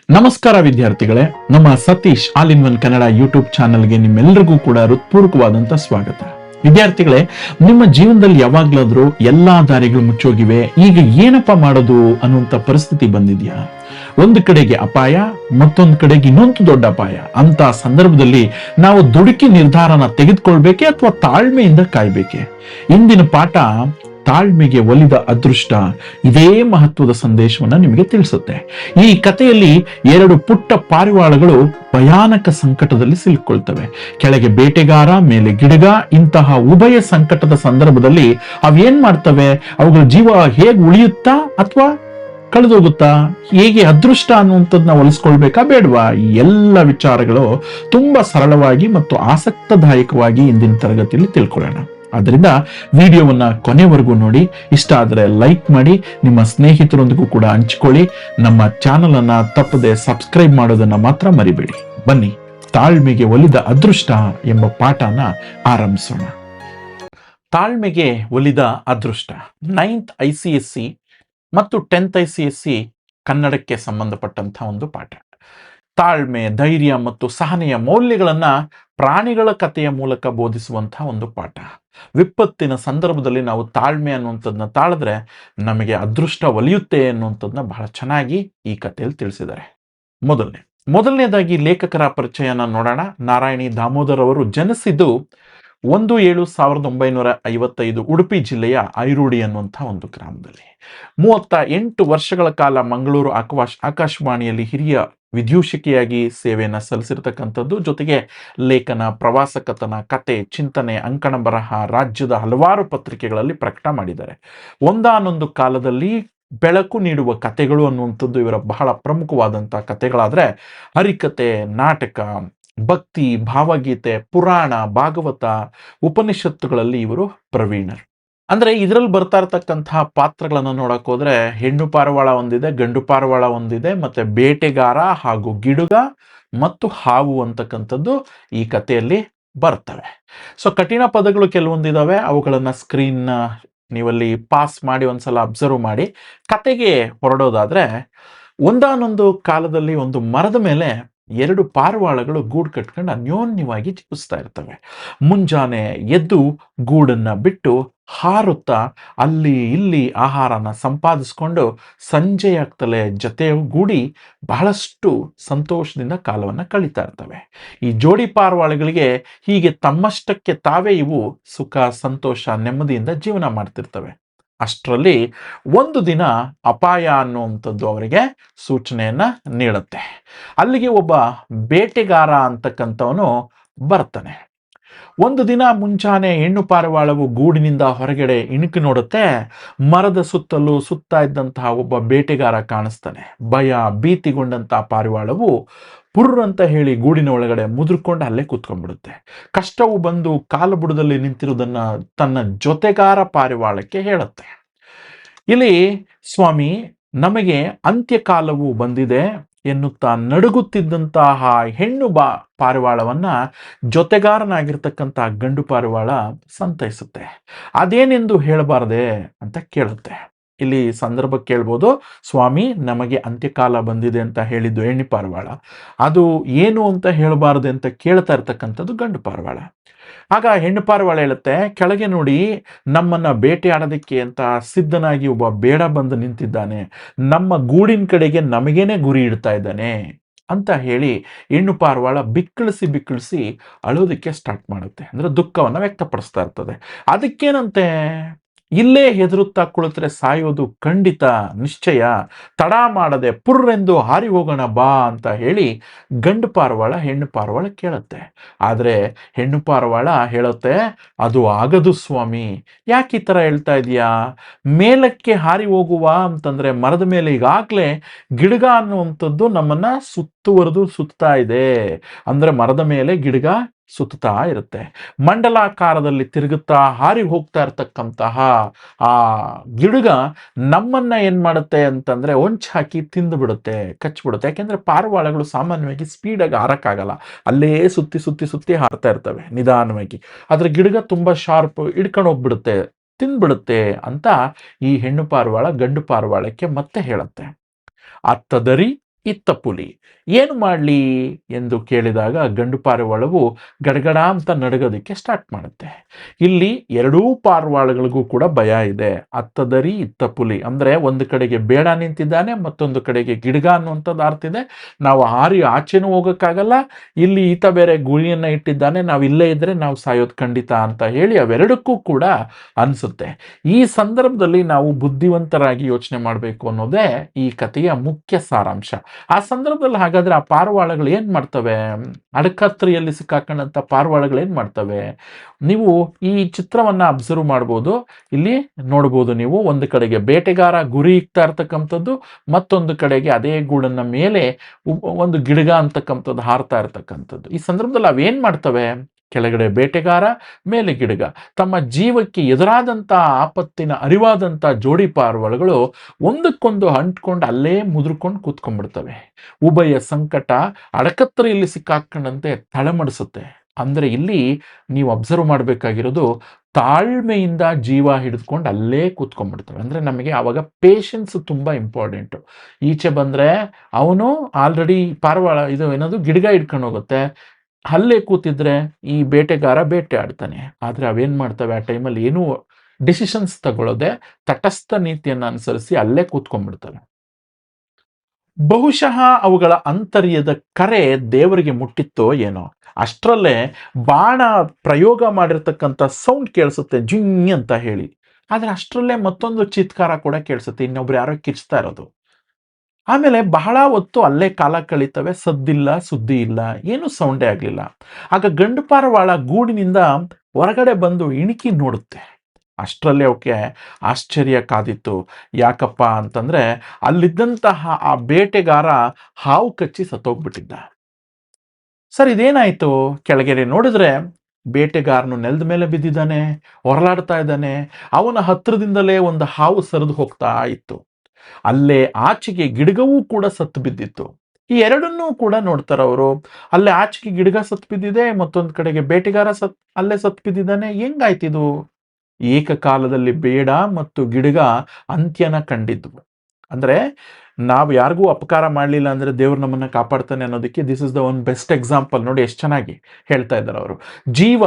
ನಮಸ್ಕಾರ ವಿದ್ಯಾರ್ಥಿಗಳೇ, ನಮ್ಮ Satish all in one Kannada YouTube ಚಾನೆಲ್ಗೆ ನಿಮ್ಮೆಲ್ಲರಿಗೂ ಕೂಡ ಹೃತ್ಪೂರ್ವಕವಾದಂತ ಸ್ವಾಗತ. ವಿದ್ಯಾರ್ಥಿಗಳೇ, ನಿಮ್ಮ ಜೀವನದಲ್ಲಿ ಯಾವಾಗ್ಲಾದ್ರೂ ಎಲ್ಲಾ ದಾರಿಗಳು ಮುಚ್ಚೋಗಿವೆ, ಈಗ ಏನಪ್ಪಾ ಮಾಡೋದು ಅನ್ನುವಂತ ಪರಿಸ್ಥಿತಿ ಬಂದಿದ್ಯಾ? ಒಂದು ಕಡೆಗೆ ಅಪಾಯ, ಮತ್ತೊಂದು ಕಡೆಗೆ ಇನ್ನೊಂದು ದೊಡ್ಡ ಅಪಾಯ. ಅಂತ ಸಂದರ್ಭದಲ್ಲಿ ನಾವು ದುಡುಕಿ ನಿರ್ಧಾರನ ತೆಗೆದುಕೊಳ್ಬೇಕೆ ಅಥವಾ ತಾಳ್ಮೆಯಿಂದ ಕಾಯ್ಬೇಕೆ? ಇಂದಿನ ಪಾಠ ತಾಳ್ಮೆಗೆ ಒಲಿದ ಅದೃಷ್ಟ ಇದೇ ಮಹತ್ವದ ಸಂದೇಶವನ್ನ ನಿಮಗೆ ತಿಳಿಸುತ್ತೆ. ಈ ಕಥೆಯಲ್ಲಿ ಎರಡು ಪುಟ್ಟ ಪಾರಿವಾಳಗಳು ಭಯಾನಕ ಸಂಕಟದಲ್ಲಿ ಸಿಲುಕೊಳ್ತವೆ. ಕೆಳಗೆ ಬೇಟೆಗಾರ, ಮೇಲೆ ಗಿಡಗ. ಇಂತಹ ಉಭಯ ಸಂಕಟದ ಸಂದರ್ಭದಲ್ಲಿ ಅವೇನ್ ಮಾಡ್ತವೆ? ಅವುಗಳ ಜೀವ ಹೇಗೆ ಉಳಿಯುತ್ತಾ ಅಥವಾ ಕಳೆದೋಗುತ್ತಾ? ಹೇಗೆ ಅದೃಷ್ಟ ಅನ್ನುವಂಥದ್ದನ್ನ ಒಲಿಸ್ಕೊಳ್ಬೇಕಾ ಬೇಡವಾ? ಈ ಎಲ್ಲ ವಿಚಾರಗಳು ತುಂಬಾ ಸರಳವಾಗಿ ಮತ್ತು ಆಸಕ್ತದಾಯಕವಾಗಿ ಇಂದಿನ ತರಗತಿಯಲ್ಲಿ ತಿಳ್ಕೊಳ್ಳೋಣ. ಆದ್ದರಿಂದ ವಿಡಿಯೋವನ್ನ ಕೊನೆವರೆಗೂ ನೋಡಿ. ಇಷ್ಟ ಆದರೆ ಲೈಕ್ ಮಾಡಿ, ನಿಮ್ಮ ಸ್ನೇಹಿತರೊಂದಿಗೂ ಕೂಡ ಹಂಚಿಕೊಳ್ಳಿ. ನಮ್ಮ ಚಾನಲ್ ಅನ್ನ ತಪ್ಪದೆ ಸಬ್ಸ್ಕ್ರೈಬ್ ಮಾಡೋದನ್ನ ಮಾತ್ರ ಮರಿಬೇಡಿ. ಬನ್ನಿ, ತಾಳ್ಮೆಗೆ ಒಲಿದ ಅದೃಷ್ಟ ಎಂಬ ಪಾಠನ ಆರಂಭಿಸೋಣ. ತಾಳ್ಮೆಗೆ ಒಲಿದ ಅದೃಷ್ಟ 9th ICSE ಮತ್ತು 10th ICSE ಕನ್ನಡಕ್ಕೆ ಸಂಬಂಧಪಟ್ಟಂತಹ ಒಂದು ಪಾಠ. ತಾಳ್ಮೆ, ಧೈರ್ಯ ಮತ್ತು ಸಹನೆಯ ಮೌಲ್ಯಗಳನ್ನ ಪ್ರಾಣಿಗಳ ಕಥೆಯ ಮೂಲಕ ಬೋಧಿಸುವಂತಹ ಒಂದು ಪಾಠ. ವಿಪತ್ತಿನ ಸಂದರ್ಭದಲ್ಲಿ ನಾವು ತಾಳ್ಮೆ ಅನ್ನುವಂಥದ್ದನ್ನ ತಾಳಿದ್ರೆ ನಮಗೆ ಅದೃಷ್ಟ ಒಲಿಯುತ್ತೆ ಅನ್ನುವಂಥದ್ದನ್ನ ಬಹಳ ಚೆನ್ನಾಗಿ ಈ ಕಥೆಯಲ್ಲಿ ತಿಳಿಸಿದ್ದಾರೆ. ಮೊದಲನೇದಾಗಿ ಲೇಖಕರ ಪರಿಚಯನ ನೋಡೋಣ. ನಾರಾಯಣಿ ದಾಮೋದರ್ ಅವರು ಜನಿಸಿದ್ದು 1/7/1955 ಉಡುಪಿ ಜಿಲ್ಲೆಯ ಐರೂಡಿ ಅನ್ನುವಂಥ ಒಂದು ಗ್ರಾಮದಲ್ಲಿ. 38 ವರ್ಷಗಳ ಕಾಲ ಮಂಗಳೂರು ಆಕಾಶವಾಣಿಯಲ್ಲಿ ಹಿರಿಯ ವಿದ್ಯೂಷಕಿಯಾಗಿ ಸೇವೆಯನ್ನು ಸಲ್ಲಿಸಿರ್ತಕ್ಕಂಥದ್ದು. ಜೊತೆಗೆ ಲೇಖನ, ಪ್ರವಾಸ ಕಥನ, ಕತೆ, ಚಿಂತನೆ, ಅಂಕಣ ಬರಹ ರಾಜ್ಯದ ಹಲವಾರು ಪತ್ರಿಕೆಗಳಲ್ಲಿ ಪ್ರಕಟ ಮಾಡಿದ್ದಾರೆ. ಒಂದಾನೊಂದು ಕಾಲದಲ್ಲಿ ಬೆಳಕು ನೀಡುವ ಕಥೆಗಳು ಅನ್ನುವಂಥದ್ದು ಇವರ ಬಹಳ ಪ್ರಮುಖವಾದಂತಹ ಕಥೆಗಳಾದ್ರೆ ಹರಿಕತೆ, ನಾಟಕ, ಭಕ್ತಿ, ಭಾವಗೀತೆ, ಪುರಾಣ, ಭಾಗವತ, ಉಪನಿಷತ್ತುಗಳಲ್ಲಿ ಇವರು ಪ್ರವೀಣರು. ಅಂದ್ರೆ ಇದರಲ್ಲಿ ಬರ್ತಾ ಇರತಕ್ಕಂತಹ ಪಾತ್ರಗಳನ್ನ ನೋಡಕ್ ಹೋದ್ರೆ ಹೆಣ್ಣು ಪಾರಿವಾಳ ಒಂದಿದೆ, ಗಂಡು ಪಾರಿವಾಳ ಒಂದಿದೆ, ಮತ್ತೆ ಬೇಟೆಗಾರ ಹಾಗೂ ಗಿಡುಗ ಮತ್ತು ಹಾವು ಅಂತಕ್ಕಂಥದ್ದು ಈ ಕಥೆಯಲ್ಲಿ ಬರ್ತವೆ. ಸೊ ಕಠಿಣ ಪದಗಳು ಕೆಲವೊಂದಿದಾವೆ, ಅವುಗಳನ್ನ ಸ್ಕ್ರೀನ್ ನೀವಲ್ಲಿ ಪಾಸ್ ಮಾಡಿ ಒಂದ್ಸಲ ಅಬ್ಸರ್ವ್ ಮಾಡಿ. ಕತೆಗೆ ಹೊರಡೋದಾದ್ರೆ, ಒಂದಾನೊಂದು ಕಾಲದಲ್ಲಿ ಒಂದು ಮರದ ಮೇಲೆ ಎರಡು ಪಾರಿವಾಳಗಳು ಗೂಡು ಕಟ್ಕೊಂಡು ಅನ್ಯೋನ್ಯವಾಗಿ ಜೀವಿಸ್ತಾ ಇರ್ತವೆ. ಮುಂಜಾನೆ ಎದ್ದು ಗೂಡನ್ನ ಬಿಟ್ಟು ಹಾರುತ್ತಾ ಅಲ್ಲಿ ಇಲ್ಲಿ ಆಹಾರನ ಸಂಪಾದಿಸ್ಕೊಂಡು ಸಂಜೆಯಾಗ್ತಲೇ ಜೊತೆಗೂಡಿ ಬಹಳಷ್ಟು ಸಂತೋಷದಿಂದ ಕಾಲವನ್ನು ಕಳೀತಾ ಇರ್ತವೆ. ಈ ಜೋಡಿ ಪಾರಿವಾಳಗಳಿಗೆ ಹೀಗೆ ತಮ್ಮಷ್ಟಕ್ಕೆ ತಾವೇ ಇವು ಸುಖ, ಸಂತೋಷ, ನೆಮ್ಮದಿಯಿಂದ ಜೀವನ ಮಾಡ್ತಿರ್ತವೆ. ಅಷ್ಟರಲ್ಲಿ ಒಂದು ದಿನ ಅಪಾಯ ಅನ್ನುವಂಥದ್ದು ಅವರಿಗೆ ಸೂಚನೆಯನ್ನ ನೀಡುತ್ತೆ. ಅಲ್ಲಿಗೆ ಒಬ್ಬ ಬೇಟೆಗಾರ ಅಂತಕ್ಕಂಥವನು ಬರ್ತಾನೆ. ಒಂದು ದಿನ ಮುಂಚಾನೆ ಹೆಣ್ಣು ಪಾರಿವಾಳವು ಗೂಡಿನಿಂದ ಹೊರಗಡೆ ಇಣುಕಿ ನೋಡುತ್ತೆ. ಮರದ ಸುತ್ತಲೂ ಸುತ್ತಾ ಇದ್ದಂತಹ ಒಬ್ಬ ಬೇಟೆಗಾರ ಕಾಣಿಸ್ತಾನೆ. ಭಯ, ಭೀತಿಗೊಂಡಂತಹ ಪಾರಿವಾಳವು ಪುರ್ರ್ ಅಂತ ಹೇಳಿ ಗೂಡಿನ ಒಳಗಡೆ ಮುದುರ್ಕೊಂಡು ಅಲ್ಲೇ ಕೂತ್ಕೊಂಡ್ಬಿಡುತ್ತೆ. ಕಷ್ಟವು ಬಂದು ಕಾಲು ಬುಡದಲ್ಲಿ ನಿಂತಿರುವುದನ್ನ ತನ್ನ ಜೊತೆಗಾರ ಪಾರಿವಾಳಕ್ಕೆ ಹೇಳುತ್ತೆ. ಇಲ್ಲಿ ಸ್ವಾಮಿ, ನಮಗೆ ಅಂತ್ಯಕಾಲವು ಬಂದಿದೆ ಎನ್ನುತ್ತಾ ನಡುಗುತ್ತಿದ್ದಂತಹ ಹೆಣ್ಣು ಪಾರಿವಾಳವನ್ನ ಜೊತೆಗಾರನಾಗಿರ್ತಕ್ಕಂತಹ ಗಂಡು ಪಾರಿವಾಳ ಸಂತೈಸುತ್ತೆ. ಅದೇನೆಂದು ಹೇಳಬಾರದೆ ಅಂತ ಕೇಳುತ್ತೆ. ಇಲ್ಲಿ ಸಂದರ್ಭ ಕೇಳ್ಬೋದು, ಸ್ವಾಮಿ ನಮಗೆ ಅಂತ್ಯಕಾಲ ಬಂದಿದೆ ಅಂತ ಹೇಳಿದ್ದು ಹೆಣ್ಣು ಪಾರಿವಾಳ, ಅದು ಏನು ಅಂತ ಹೇಳಬಾರದೆ ಅಂತ ಕೇಳ್ತಾ ಇರ್ತಕ್ಕಂಥದ್ದು ಗಂಡು ಪಾರಿವಾಳ. ಆಗ ಹೆಣ್ಣು ಪಾರಿವಾಳ ಹೇಳುತ್ತೆ, ಕೆಳಗೆ ನೋಡಿ, ನಮ್ಮನ್ನ ಬೇಟೆಯಾಡೋದಕ್ಕೆ ಅಂತ ಸಿದ್ಧನಾಗಿ ಒಬ್ಬ ಬೇಡ ಬಂದು ನಿಂತಿದ್ದಾನೆ, ನಮ್ಮ ಗೂಡಿನ ಕಡೆಗೆ ನಮಗೇನೆ ಗುರಿ ಇಡ್ತಾ ಇದ್ದಾನೆ ಅಂತ ಹೇಳಿ ಹೆಣ್ಣು ಪಾರಿವಾಳ ಬಿಕ್ಕಳಿಸಿ ಅಳೋದಕ್ಕೆ ಸ್ಟಾರ್ಟ್ ಮಾಡುತ್ತೆ. ಅಂದ್ರೆ ದುಃಖವನ್ನ ವ್ಯಕ್ತಪಡಿಸ್ತಾ ಇರ್ತದೆ. ಅದಕ್ಕೇನಂತೆ, ಇಲ್ಲೇ ಹೆದರುತ್ತಾ ಕುಳಿತರೆ ಸಾಯೋದು ಖಂಡಿತ, ನಿಶ್ಚಯ, ತಡ ಮಾಡದೆ ಪುರ್ರೆಂದು ಹಾರಿ ಹೋಗೋಣ ಬಾ ಅಂತ ಹೇಳಿ ಗಂಡು ಪಾರಿವಾಳ ಹೆಣ್ಣು ಪಾರಿವಾಳ ಕೇಳುತ್ತೆ. ಆದ್ರೆ ಹೆಣ್ಣು ಪಾರಿವಾಳ ಹೇಳುತ್ತೆ, ಅದು ಆಗದು ಸ್ವಾಮಿ. ಯಾಕೆ ಈ ತರ ಹೇಳ್ತಾ ಇದೀಯಾ? ಮೇಲಕ್ಕೆ ಹಾರಿ ಹೋಗುವ ಅಂತಂದ್ರೆ ಮರದ ಮೇಲೆ ಈಗಾಗ್ಲೇ ಗಿಡಗ ಅನ್ನುವಂಥದ್ದು ನಮ್ಮನ್ನ ಸುತ್ತಾ ಇದೆ. ಅಂದ್ರೆ ಮರದ ಮೇಲೆ ಗಿಡಗ ಸುತ್ತಾ ಇರುತ್ತೆ. ಮಂಡಲಾಕಾರದಲ್ಲಿ ತಿರುಗುತ್ತಾ ಹಾರಿ ಹೋಗ್ತಾ ಇರ್ತಕ್ಕಂತಹ ಆ ಗಿಡುಗ ನಮ್ಮನ್ನ ಏನ್ ಮಾಡುತ್ತೆ ಅಂತಂದ್ರೆ ಹೊಂಚ್ ಹಾಕಿ ತಿಂದು ಬಿಡುತ್ತೆ, ಕಚ್ಬಿಡುತ್ತೆ. ಯಾಕೆಂದ್ರೆ ಪಾರಿವಾಳಗಳು ಸಾಮಾನ್ಯವಾಗಿ ಸ್ಪೀಡಾಗಿ ಹಾರಕ್ಕಾಗಲ್ಲ, ಅಲ್ಲೇ ಸುತ್ತಿ ಹಾರ್ತಾ ಇರ್ತವೆ ನಿಧಾನವಾಗಿ. ಆದ್ರೆ ಗಿಡುಗ ತುಂಬಾ ಶಾರ್ಪ್, ಹಿಡ್ಕೊಂಡು ಹೋಗ್ಬಿಡುತ್ತೆ, ತಿಂದ್ಬಿಡುತ್ತೆ ಅಂತ ಈ ಹೆಣ್ಣು ಪಾರಿವಾಳ ಗಂಡು ಪಾರಿವಾಳಕ್ಕೆ ಮತ್ತೆ ಹೇಳುತ್ತೆ. ಅತ್ತದರಿ ಇತ್ತ ಪುಲಿ. ಏನು ಮಾಡಲಿ ಎಂದು ಕೇಳಿದಾಗ ಗಂಡು ಪಾರಿವಾಳವು ಗಡಗಡ ಅಂತ ನಡಗೋದಕ್ಕೆ ಸ್ಟಾರ್ಟ್ ಮಾಡುತ್ತೆ. ಇಲ್ಲಿ ಎರಡೂ ಪಾರಿವಾಳಗಳಿಗೂ ಕೂಡ ಭಯ ಇದೆ. ಅತ್ತದರಿ ಇತ್ತ ಪುಲಿ ಅಂದರೆ ಒಂದು ಕಡೆಗೆ ಬೇಡ ನಿಂತಿದ್ದಾನೆ, ಮತ್ತೊಂದು ಕಡೆಗೆ ಗಿಡಗ ಅನ್ನುವಂಥದ್ದು ಆರ್ತಿದೆ. ನಾವು ಹಾರಿ ಆಚೆನೂ ಹೋಗೋಕ್ಕಾಗಲ್ಲ, ಇಲ್ಲಿ ಈತ ಬೇರೆ ಗುಳಿಯನ್ನು ಇಟ್ಟಿದ್ದಾನೆ, ನಾವು ಇಲ್ಲೇ ಇದ್ದರೆ ನಾವು ಸಾಯೋದು ಖಂಡಿತ ಅಂತ ಹೇಳಿ ಅವೆರಡಕ್ಕೂ ಕೂಡ ಅನಿಸುತ್ತೆ. ಈ ಸಂದರ್ಭದಲ್ಲಿ ನಾವು ಬುದ್ಧಿವಂತರಾಗಿ ಯೋಚನೆ ಮಾಡಬೇಕು ಅನ್ನೋದೇ ಈ ಕಥೆಯ ಮುಖ್ಯ ಸಾರಾಂಶ. ಆ ಸಂದರ್ಭದಲ್ಲಿ ಹಾಗಾದ್ರೆ ಆ ಪಾರಿವಾಳಗಳು ಏನ್ ಮಾಡ್ತವೆ? ಅಡಕತ್ರಿಯಲ್ಲಿ ಸಿಕ್ಕಾಕೊಂಡಂತ ಪಾರಿವಾಳಗಳು ಏನ್ ಮಾಡ್ತವೆ? ನೀವು ಈ ಚಿತ್ರವನ್ನ ಅಬ್ಸರ್ವ್ ಮಾಡ್ಬೋದು. ಇಲ್ಲಿ ನೋಡ್ಬೋದು ನೀವು, ಒಂದು ಕಡೆಗೆ ಬೇಟೆಗಾರ ಗುರಿ ಇಕ್ತಾ ಇರ್ತಕ್ಕಂಥದ್ದು, ಮತ್ತೊಂದು ಕಡೆಗೆ ಅದೇ ಗೂಡನ್ನ ಮೇಲೆ ಒಂದು ಗಿಡಗ ಅಂತಕ್ಕಂಥದ್ದು ಹಾರ್ತಾ ಇರ್ತಕ್ಕಂಥದ್ದು. ಈ ಸಂದರ್ಭದಲ್ಲಿ ಅವೇನ್ ಮಾಡ್ತವೆ? ಕೆಳಗಡೆ ಬೇಟೆಗಾರ, ಮೇಲೆ ಗಿಡಗ. ತಮ್ಮ ಜೀವಕ್ಕೆ ಎದುರಾದಂಥ ಆಪತ್ತಿನ ಅರಿವಾದಂಥ ಜೋಡಿ ಪಾರಿವಾಳಗಳು ಒಂದಕ್ಕೊಂದು ಅಂಟ್ಕೊಂಡು ಅಲ್ಲೇ ಮುದುರ್ಕೊಂಡು ಕೂತ್ಕೊಂಡ್ಬಿಡ್ತವೆ. ಉಭಯ ಸಂಕಟ ಅಡಕತ್ತರೆಯಲ್ಲಿ ಸಿಕ್ಕಾಕೊಂಡಂತೆ ತಳಮಡಿಸುತ್ತೆ. ಅಂದರೆ ಇಲ್ಲಿ ನೀವು ಅಬ್ಸರ್ವ್ ಮಾಡಬೇಕಾಗಿರೋದು, ತಾಳ್ಮೆಯಿಂದ ಜೀವ ಹಿಡಿದುಕೊಂಡು ಅಲ್ಲೇ ಕೂತ್ಕೊಂಡ್ಬಿಡ್ತವೆ. ಅಂದರೆ ನಮಗೆ ಆವಾಗ ಪೇಷನ್ಸ್ ತುಂಬ ಇಂಪಾರ್ಟೆಂಟು. ಈಚೆ ಬಂದರೆ ಅವನು ಆಲ್ರೆಡಿ ಪಾರಿವಾಳ ಇದು ಏನದು ಗಿಡಗ ಹಿಡ್ಕೊಂಡು ಹೋಗುತ್ತೆ, ಅಲ್ಲೇ ಕೂತಿದ್ರೆ ಈ ಬೇಟೆಗಾರ ಬೇಟೆ ಆಡ್ತಾನೆ. ಆದರೆ ಅವೇನ್ ಮಾಡ್ತವೆ ಆ ಟೈಮಲ್ಲಿ ಏನೂ ಡಿಸಿಷನ್ಸ್ ತಗೊಳ್ಳೋದೆ ತಟಸ್ಥ ನೀತಿಯನ್ನು ಅನುಸರಿಸಿ ಅಲ್ಲೇ ಕೂತ್ಕೊಂಡ್ಬಿಡ್ತವೆ. ಬಹುಶಃ ಅವುಗಳ ಅಂತರ್ಯದ ಕರೆ ದೇವರಿಗೆ ಮುಟ್ಟಿತ್ತೋ ಏನೋ. ಅಷ್ಟರಲ್ಲೇ ಬಾಣ ಪ್ರಯೋಗ ಮಾಡಿರ್ತಕ್ಕಂಥ ಸೌಂಡ್ ಕೇಳಿಸುತ್ತೆ, ಜಿಂಗ್ ಅಂತ ಹೇಳಿ. ಆದರೆ ಅಷ್ಟರಲ್ಲೇ ಮತ್ತೊಂದು ಚಿತ್ಕಾರ ಕೂಡ ಕೇಳಿಸುತ್ತೆ, ಇನ್ನೊಬ್ರು ಯಾರೋ ಕಿರ್ಚ್ತಾ ಇರೋದು. ಆಮೇಲೆ ಬಹಳ ಹೊತ್ತು ಅಲ್ಲೇ ಕಾಲ ಕಳೀತವೆ, ಸದ್ದಿಲ್ಲ ಸುದ್ದಿ ಇಲ್ಲ, ಏನೂ ಸೌಂಡೇ ಆಗಲಿಲ್ಲ. ಆಗ ಗಂಡು ಪಾರಿವಾಳ ಗೂಡಿನಿಂದ ಹೊರಗಡೆ ಬಂದು ಇಣಿಕಿ ನೋಡುತ್ತೆ. ಅಷ್ಟರಲ್ಲಿ ಅವಕ್ಕೆ ಆಶ್ಚರ್ಯ ಕಾದಿತ್ತು. ಯಾಕಪ್ಪ ಅಂತಂದ್ರೆ ಅಲ್ಲಿದ್ದಂತಹ ಆ ಬೇಟೆಗಾರ ಹಾವು ಕಚ್ಚಿ ಸತ್ತೋಗ್ಬಿಟ್ಟಿದ್ದ. ಸರ್ ಇದೇನಾಯ್ತು? ಕೆಳಗಡೆ ನೋಡಿದ್ರೆ ಬೇಟೆಗಾರನು ನೆಲದ ಮೇಲೆ ಬಿದ್ದಿದ್ದಾನೆ, ಹೊರಲಾಡ್ತಾ ಇದ್ದಾನೆ. ಅವನ ಹತ್ರದಿಂದಲೇ ಒಂದು ಹಾವು ಸರಿದು ಹೋಗ್ತಾ ಇತ್ತು. ಅಲ್ಲೇ ಆಚೆಗೆ ಗಿಡಗವೂ ಕೂಡ ಸತ್ತು ಬಿದ್ದಿತ್ತು. ಈ ಎರಡನ್ನೂ ಕೂಡ ನೋಡ್ತಾರೆ ಅವರು. ಅಲ್ಲೇ ಆಚೆಗೆ ಗಿಡಗ ಸತ್ತು ಬಿದ್ದಿದೆ, ಮತ್ತೊಂದು ಕಡೆಗೆ ಬೇಟೆಗಾರ ಅಲ್ಲೇ ಸತ್ತು ಬಿದ್ದಿದ್ದಾನೆ. ಹೆಂಗಾಯ್ತಿದು? ಏಕಕಾಲದಲ್ಲಿ ಬೇಡ ಮತ್ತು ಗಿಡಗ ಅಂತ್ಯನ ಕಂಡಿದ್ವು. ಅಂದ್ರೆ ನಾವು ಯಾರಿಗೂ ಅಪಕಾರ ಮಾಡಲಿಲ್ಲ ಅಂದ್ರೆ ದೇವ್ರು ನಮ್ಮನ್ನ ಕಾಪಾಡ್ತಾನೆ ಅನ್ನೋದಕ್ಕೆ this is the one best example. ನೋಡಿ ಎಷ್ಟು ಚೆನ್ನಾಗಿ ಹೇಳ್ತಾ ಇದ್ದಾರೆ ಅವರು. ಜೀವ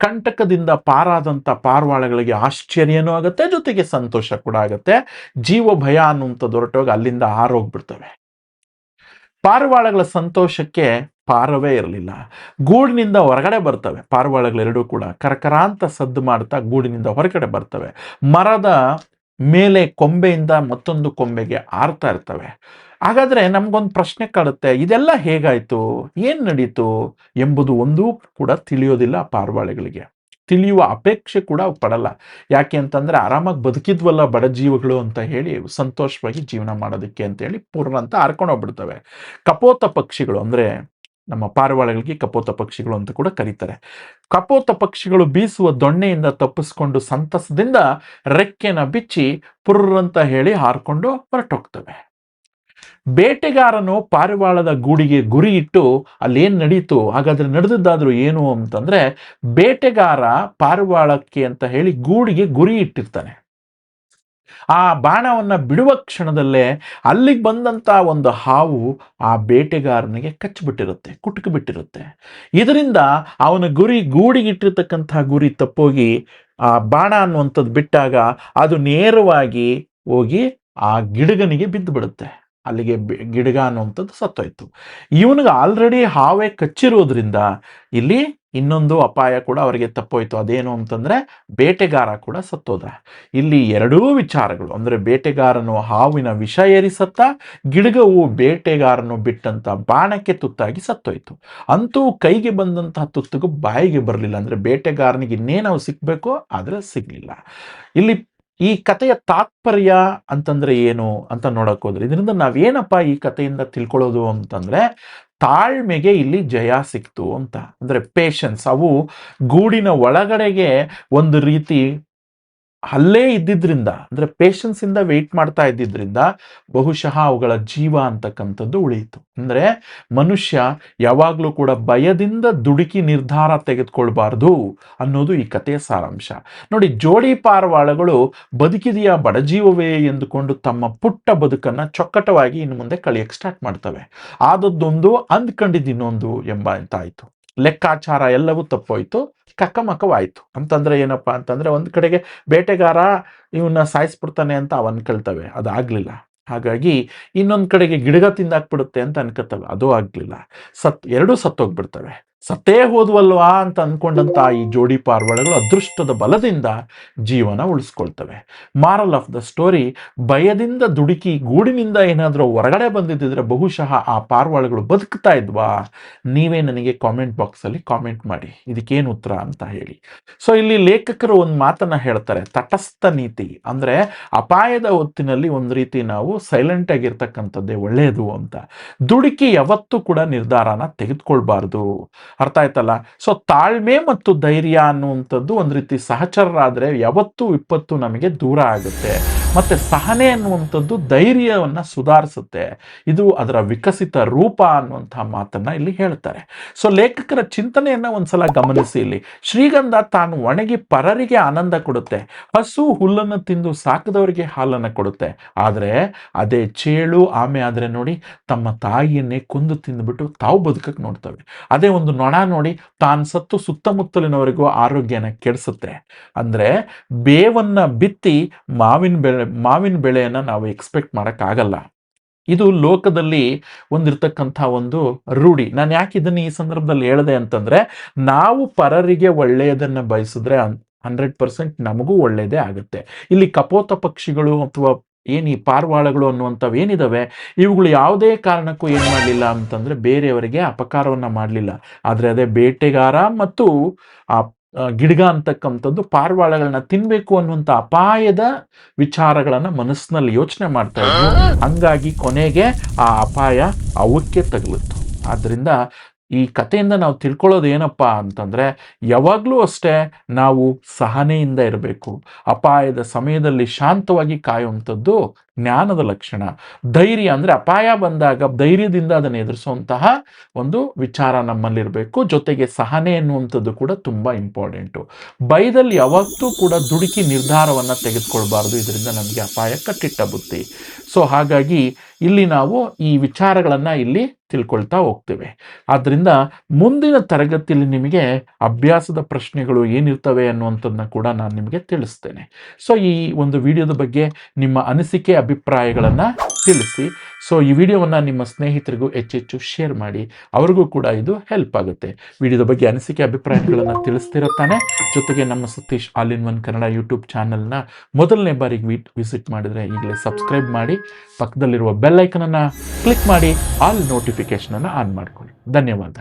ಕಂಟಕದಿಂದ ಪಾರಾದಂಥ ಪಾರಿವಾಳಗಳಿಗೆ ಆಶ್ಚರ್ಯನೂ ಆಗುತ್ತೆ, ಜೊತೆಗೆ ಸಂತೋಷ ಕೂಡ ಆಗುತ್ತೆ. ಜೀವ ಭಯ ಅನ್ನುವಂಥದ್ದು ಹೊರಟೋಗಿ ಅಲ್ಲಿಂದ ಹಾರೋಗ್ಬಿಡ್ತವೆ. ಪಾರಿವಾಳಗಳ ಸಂತೋಷಕ್ಕೆ ಪಾರವೇ ಇರಲಿಲ್ಲ. ಗೂಡಿನಿಂದ ಹೊರಗಡೆ ಬರ್ತವೆ ಪಾರಿವಾಳಗಳೆರಡೂ ಕೂಡ. ಕರಕರ ಅಂತ ಸದ್ದು ಮಾಡ್ತಾ ಗೂಡಿನಿಂದ ಹೊರಗಡೆ ಬರ್ತವೆ. ಮರದ ಮೇಲೆ ಕೊಂಬೆಯಿಂದ ಮತ್ತೊಂದು ಕೊಂಬೆಗೆ ಆರ್ತಾ ಇರ್ತವೆ. ಹಾಗಾದ್ರೆ ನಮ್ಗೊಂದು ಪ್ರಶ್ನೆ ಕಾಡುತ್ತೆ, ಇದೆಲ್ಲ ಹೇಗಾಯ್ತು, ಏನ್ ನಡೀತು ಎಂಬುದು ಒಂದೂ ಕೂಡ ತಿಳಿಯೋದಿಲ್ಲ ಪಾರಿವಾಳಗಳಿಗೆ. ತಿಳಿಯುವ ಅಪೇಕ್ಷೆ ಕೂಡ ಪಡಲ್ಲ. ಯಾಕೆ ಅಂತಂದ್ರೆ ಆರಾಮಾಗಿ ಬದುಕಿದ್ವಲ್ಲ ಬಡ ಜೀವಗಳು ಅಂತ ಹೇಳಿ ಸಂತೋಷವಾಗಿ ಜೀವನ ಮಾಡೋದಕ್ಕೆ ಅಂತ ಹೇಳಿ ಪೂರ್ಣ ಅಂತ ಹಾರ್ಕೊಂಡು ಹೋಗ್ಬಿಡ್ತವೆ. ಕಪೋತ ಪಕ್ಷಿಗಳು ಅಂದ್ರೆ ನಮ್ಮ ಪಾರಿವಾಳಗಳಿಗೆ ಕಪೋತ ಪಕ್ಷಿಗಳು ಅಂತ ಕೂಡ ಕರೀತಾರೆ. ಕಪೋತ ಪಕ್ಷಿಗಳು ಬೀಸುವ ದೊಣ್ಣೆಯಿಂದ ತಪ್ಪಿಸ್ಕೊಂಡು ಸಂತಸದಿಂದ ರೆಕ್ಕೆನ ಬಿಚ್ಚಿ ಪುರ್ರ್ ಅಂತ ಹೇಳಿ ಹಾರ್ಕೊಂಡು ಹೊರಟೋಗ್ತವೆ. ಬೇಟೆಗಾರನು ಪಾರಿವಾಳದ ಗೂಡಿಗೆ ಗುರಿ ಇಟ್ಟು ಅಲ್ಲೇನ್ ನಡೀತು, ಹಾಗಾದ್ರೆ ನಡೆದಿದ್ದಾದ್ರೂ ಏನು ಅಂತಂದ್ರೆ, ಬೇಟೆಗಾರ ಪಾರಿವಾಳಕ್ಕೆ ಅಂತ ಹೇಳಿ ಗೂಡಿಗೆ ಗುರಿ ಇಟ್ಟಿರ್ತಾನೆ. ಆ ಬಾಣವನ್ನ ಬಿಡುವ ಕ್ಷಣದಲ್ಲೇ ಅಲ್ಲಿಗೆ ಬಂದಂತ ಒಂದು ಹಾವು ಆ ಬೇಟೆಗಾರನಿಗೆ ಕಚ್ಚಿಬಿಟ್ಟಿರುತ್ತೆ, ಕುಟುಕು ಬಿಟ್ಟಿರುತ್ತೆ. ಇದರಿಂದ ಅವನ ಗೂಡಿಗಿಟ್ಟಿರ್ತಕ್ಕಂತಹ ಗುರಿ ತಪ್ಪೋಗಿ ಆ ಬಾಣ ಅನ್ನುವಂಥದ್ದು ಬಿಟ್ಟಾಗ ಅದು ನೇರವಾಗಿ ಹೋಗಿ ಆ ಗಿಡಗನಿಗೆ ಬಿದ್ದು ಬಿಡುತ್ತೆ. ಅಲ್ಲಿಗೆ ಗಿಡಗ ಅನ್ನುವಂಥದ್ದು ಸತ್ತೋಯ್ತು. ಇವನಿಗೆ ಆಲ್ರೆಡಿ ಹಾವೇ ಕಚ್ಚಿರೋದ್ರಿಂದ ಇಲ್ಲಿ ಇನ್ನೊಂದು ಅಪಾಯ ಕೂಡ ಅವರಿಗೆ ತಪ್ಪೋಯ್ತು. ಅದೇನು ಅಂತಂದ್ರೆ ಬೇಟೆಗಾರ ಕೂಡ ಸತ್ತೋದ. ಇಲ್ಲಿ ಎರಡೂ ವಿಚಾರಗಳು ಅಂದ್ರೆ ಬೇಟೆಗಾರನು ಹಾವಿನ ವಿಷ ಏರಿಸತ್ತ, ಗಿಡಗವು ಬೇಟೆಗಾರನು ಬಿಟ್ಟಂತ ಬಾಣಕ್ಕೆ ತುತ್ತಾಗಿ ಸತ್ತೋಯ್ತು. ಅಂತೂ ಕೈಗೆ ಬಂದಂತಹ ತುತ್ತಿಗೂ ಬಾಯಿಗೆ ಬರಲಿಲ್ಲ. ಅಂದ್ರೆ ಬೇಟೆಗಾರನಿಗೆ ಇನ್ನೇನು ಸಿಕ್ಬೇಕೋ ಆದ್ರೆ ಸಿಗ್ಲಿಲ್ಲ. ಇಲ್ಲಿ ಈ ಕಥೆಯ ತಾತ್ಪರ್ಯ ಅಂತಂದ್ರೆ ಏನು ಅಂತ ನೋಡಕ್ ಹೋದ್ರೆ, ಇದರಿಂದ ನಾವೇನಪ್ಪ ಈ ಕಥೆಯಿಂದ ತಿಳ್ಕೊಳ್ಳೋದು ಅಂತಂದ್ರೆ, ತಾಳ್ಮೆಗೆ ಇಲ್ಲಿ ಜಯ ಸಿಕ್ತು ಅಂತ. ಅಂದ್ರೆ ಪೇಷನ್ಸ್. ಅವು ಗೂಡಿನ ಒಳಗಡೆಗೆ ಒಂದು ರೀತಿ ಅಲ್ಲೇ ಇದ್ದಿದ್ರಿಂದ, ಅಂದರೆ ಪೇಷನ್ಸಿಂದ ವೆಯ್ಟ್ ಮಾಡ್ತಾ ಇದ್ದಿದ್ರಿಂದ ಬಹುಶಃ ಅವುಗಳ ಜೀವ ಅಂತಕ್ಕಂಥದ್ದು ಉಳಿಯಿತು. ಅಂದರೆ ಮನುಷ್ಯ ಯಾವಾಗಲೂ ಕೂಡ ಭಯದಿಂದ ದುಡುಕಿ ನಿರ್ಧಾರ ತೆಗೆದುಕೊಳ್ಬಾರ್ದು ಅನ್ನೋದು ಈ ಕಥೆಯ ಸಾರಾಂಶ. ನೋಡಿ, ಜೋಡಿ ಪಾರಿವಾಳಗಳು ಬದುಕಿದೆಯಾ ಬಡಜೀವವೇ ಎಂದುಕೊಂಡು ತಮ್ಮ ಪುಟ್ಟ ಬದುಕನ್ನು ಚೊಕ್ಕಟವಾಗಿ ಇನ್ನು ಮುಂದೆ ಕಳಿಯಕ್ಕೆ ಸ್ಟಾರ್ಟ್ ಮಾಡ್ತವೆ. ಆದದ್ದೊಂದು ಅಂದ್ಕೊಂಡಿದ್ದಿನ್ನೊಂದು ಎಂಬ ಅಂತಾಯಿತು. ಲೆಕ್ಕಾಚಾರ ಎಲ್ಲವೂ ತಪ್ಪೋಯ್ತು, ಕಕ್ಕಮಕವಾಯಿತು. ಅಂತಂದ್ರೆ ಏನಪ್ಪಾ ಅಂತಂದ್ರೆ, ಒಂದು ಕಡೆಗೆ ಬೇಟೆಗಾರ ಇವನ್ನ ಸಾಯಿಸ್ಬಿಡ್ತಾನೆ ಅಂತ ಅವ್ ಅನ್ಕೊಳ್ತವೆ, ಅದಾಗ್ಲಿಲ್ಲ. ಹಾಗಾಗಿ ಇನ್ನೊಂದು ಕಡೆಗೆ ಗಿಡಗ ತಿಂದಾಕ್ಬಿಡುತ್ತೆ ಅಂತ ಅನ್ಕೋತವೆ, ಅದು ಆಗ್ಲಿಲ್ಲ. ಎರಡೂ ಸತ್ತೋಗ್ಬಿಡ್ತವೆ. ಸತ್ತೇ ಹೋದ್ವಲ್ವಾ ಅಂತ ಅನ್ಕೊಂಡಂತ ಈ ಜೋಡಿ ಪಾರಿವಾಳಗಳು ಅದೃಷ್ಟದ ಬಲದಿಂದ ಜೀವನ ಉಳಿಸ್ಕೊಳ್ತವೆ. ಮಾರಲ್ ಆಫ್ ದ ಸ್ಟೋರಿ, ಭಯದಿಂದ ದುಡುಕಿ ಗೂಡಿನಿಂದ ಏನಾದರೂ ಹೊರಗಡೆ ಬಂದಿದ್ದಿದ್ರೆ ಬಹುಶಃ ಆ ಪಾರಿವಾಳಗಳು ಬದುಕ್ತಾ ಇದ್ವಾ? ನೀವೇ ನನಗೆ ಕಾಮೆಂಟ್ ಬಾಕ್ಸಲ್ಲಿ ಕಾಮೆಂಟ್ ಮಾಡಿ, ಇದಕ್ಕೇನು ಉತ್ತರ ಅಂತ ಹೇಳಿ. ಸೊ ಇಲ್ಲಿ ಲೇಖಕರು ಒಂದು ಮಾತನ್ನ ಹೇಳ್ತಾರೆ, ತಟಸ್ಥ ನೀತಿ. ಅಂದ್ರೆ ಅಪಾಯದ ಹೊತ್ತಿನಲ್ಲಿ ಒಂದು ರೀತಿ ನಾವು ಸೈಲೆಂಟ್ ಆಗಿರ್ತಕ್ಕಂಥದ್ದೇ ಒಳ್ಳೆಯದು ಅಂತ. ದುಡುಕಿ ಯಾವತ್ತೂ ಕೂಡ ನಿರ್ಧಾರನ ತೆಗೆದುಕೊಳ್ಬಾರ್ದು. ಅರ್ಥ ಆಯ್ತಲ್ಲ? ಸೊ ತಾಳ್ಮೆ ಮತ್ತು ಧೈರ್ಯ ಅನ್ನುವಂಥದ್ದು ಒಂದು ರೀತಿ ಸಹಚರರಾದರೆ ಯಾವತ್ತೂ ವಿಪತ್ತು ನಮಗೆ ದೂರ ಆಗುತ್ತೆ. ಮತ್ತೆ ಸಹನೆ ಅನ್ನುವಂಥದ್ದು ಧೈರ್ಯವನ್ನು ಸುಧಾರಿಸುತ್ತೆ. ಇದು ಅದರ ವಿಕಸಿತ ರೂಪ ಅನ್ನುವಂತಹ ಮಾತನ್ನ ಇಲ್ಲಿ ಹೇಳ್ತಾರೆ. ಸೊ ಲೇಖಕರ ಚಿಂತನೆಯನ್ನ ಒಂದ್ಸಲ ಗಮನಿಸಿ. ಇಲ್ಲಿ ಶ್ರೀಗಂಧ ತಾನು ಒಣಗಿ ಪರರಿಗೆ ಆನಂದ ಕೊಡುತ್ತೆ, ಹಸು ಹುಲ್ಲನ್ನು ತಿಂದು ಸಾಕದವರಿಗೆ ಹಾಲನ್ನು ಕೊಡುತ್ತೆ. ಆದರೆ ಅದೇ ಚೇಳು ಆಮೆ ಆದರೆ ನೋಡಿ, ತಮ್ಮ ತಾಯಿಯನ್ನೇ ಕೊಂದು ತಿಂದುಬಿಟ್ಟು ತಾವು ಬದುಕಕ್ಕೆ ನೋಡ್ತವೆ. ಅದೇ ಒಂದು ನೊಣ ನೋಡಿ, ತಾನು ಸತ್ತು ಸುತ್ತಮುತ್ತಲಿನವರಿಗೂ ಆರೋಗ್ಯನ ಕೆಡಿಸುತ್ತೆ. ಅಂದ್ರೆ ಬೇವನ್ನ ಬಿತ್ತಿ ಮಾವಿನ ಬೆಳೆಯನ್ನ ನಾವು ಎಕ್ಸ್ಪೆಕ್ಟ್ ಮಾಡೋಕ್ಕಾಗಲ್ಲ. ಇದು ಲೋಕದಲ್ಲಿ ಒಂದಿರ್ತಕ್ಕಂಥ ಒಂದು ರೂಢಿ. ನಾನು ಯಾಕೆ ಇದನ್ನು ಈ ಸಂದರ್ಭದಲ್ಲಿ ಹೇಳಿದೆ ಅಂತಂದ್ರೆ, ನಾವು ಪರರಿಗೆ ಒಳ್ಳೆಯದನ್ನು ಬಯಸಿದ್ರೆ 100% ನಮಗೂ ಒಳ್ಳೆಯದೇ ಆಗುತ್ತೆ. ಇಲ್ಲಿ ಕಪೋತ ಪಕ್ಷಿಗಳು ಅಥವಾ ಏನು ಈ ಪಾರಿವಾಳಗಳು ಅನ್ನುವಂಥವು ಏನಿದಾವೆ, ಇವುಗಳು ಯಾವುದೇ ಕಾರಣಕ್ಕೂ ಏನು ಮಾಡಲಿಲ್ಲ ಅಂತಂದ್ರೆ ಬೇರೆಯವರಿಗೆ ಅಪಕಾರವನ್ನು ಮಾಡಲಿಲ್ಲ. ಆದರೆ ಅದೇ ಬೇಟೆಗಾರ ಮತ್ತು ಆ ಗಿಡಗ ಅಂತಕ್ಕಂಥದ್ದು ಪಾರಿವಾಳಗಳನ್ನ ತಿನ್ಬೇಕು ಅನ್ನುವಂಥ ಅಪಾಯದ ವಿಚಾರಗಳನ್ನ ಮನಸ್ಸಿನಲ್ಲಿ ಯೋಚನೆ ಮಾಡ್ತಾ ಇದ್ವು. ಹಂಗಾಗಿ ಕೊನೆಗೆ ಆ ಅಪಾಯ ಅವಕ್ಕೆ ತಗಲಿತ್ತು. ಆದ್ರಿಂದ ಈ ಕಥೆಯಿಂದ ನಾವು ತಿಳ್ಕೊಳ್ಳೋದು ಏನಪ್ಪಾ ಅಂತಂದ್ರೆ, ಯಾವಾಗಲೂ ಅಷ್ಟೇ ನಾವು ಸಹನೆಯಿಂದ ಇರಬೇಕು. ಅಪಾಯದ ಸಮಯದಲ್ಲಿ ಶಾಂತವಾಗಿ ಕಾಯುವಂಥದ್ದು ಜ್ಞಾನದ ಲಕ್ಷಣ. ಧೈರ್ಯ ಅಂದ್ರೆ ಅಪಾಯ ಬಂದಾಗ ಧೈರ್ಯದಿಂದ ಅದನ್ನು ಎದುರಿಸುವಂತಹ ಒಂದು ವಿಚಾರ ನಮ್ಮಲ್ಲಿರಬೇಕು. ಜೊತೆಗೆ ಸಹನೆ ಎನ್ನುವಂಥದ್ದು ಕೂಡ ತುಂಬಾ ಇಂಪಾರ್ಟೆಂಟು. ಭಯದಲ್ಲಿ ಯಾವತ್ತೂ ಕೂಡ ದುಡುಕಿ ನಿರ್ಧಾರವನ್ನ ತೆಗೆದುಕೊಳ್ಬಾರ್ದು, ಇದರಿಂದ ನಮಗೆ ಅಪಾಯ ಕಟ್ಟಿಟ್ಟ ಬುತ್ತಿ. ಸೊ ಹಾಗಾಗಿ ಇಲ್ಲಿ ನಾವು ಈ ವಿಚಾರಗಳನ್ನ ಇಲ್ಲಿ ತಿಳ್ಕೊಳ್ತಾ ಹೋಗ್ತೇವೆ. ಆದ್ರಿಂದ ಮುಂದಿನ ತರಗತಿಯಲ್ಲಿ ನಿಮಗೆ ಅಭ್ಯಾಸದ ಪ್ರಶ್ನೆಗಳು ಏನಿರ್ತವೆ ಅನ್ನುವಂಥದ್ದನ್ನ ಕೂಡ ನಾನು ನಿಮಗೆ ತಿಳಿಸ್ತೇನೆ. ಸೊ ಈ ಒಂದು ವಿಡಿಯೋದ ಬಗ್ಗೆ ನಿಮ್ಮ ಅನಿಸಿಕೆ ಅಭಿಪ್ರಾಯಗಳನ್ನು ತಿಳಿಸಿ. ಸೊ ಈ ವಿಡಿಯೋವನ್ನು ನಿಮ್ಮ ಸ್ನೇಹಿತರಿಗೂ ಹೆಚ್ಚೆಚ್ಚು ಶೇರ್ ಮಾಡಿ, ಅವ್ರಿಗೂ ಕೂಡ ಇದು ಹೆಲ್ಪ್ ಆಗುತ್ತೆ. ವಿಡಿಯೋದ ಬಗ್ಗೆ ಅನಿಸಿಕೆ ಅಭಿಪ್ರಾಯಗಳನ್ನು ತಿಳಿಸ್ತಿರುತ್ತಾನೆ. ಜೊತೆಗೆ ನಮ್ಮ Satish all in one Kannada YouTube ಚಾನಲ್ನ ಮೊದಲನೇ ಬಾರಿಗೆ ವಿಸಿಟ್ ಮಾಡಿದರೆ ಈಗಲೇ ಸಬ್ಸ್ಕ್ರೈಬ್ ಮಾಡಿ, ಪಕ್ಕದಲ್ಲಿರುವ ಬೆಲ್ ಐಕನನ್ನು ಕ್ಲಿಕ್ ಮಾಡಿ, ಆಲ್ ನೋಟಿಫಿಕೇಶನನ್ನು ಆನ್ ಮಾಡ್ಕೊಳ್ಳಿ. ಧನ್ಯವಾದ.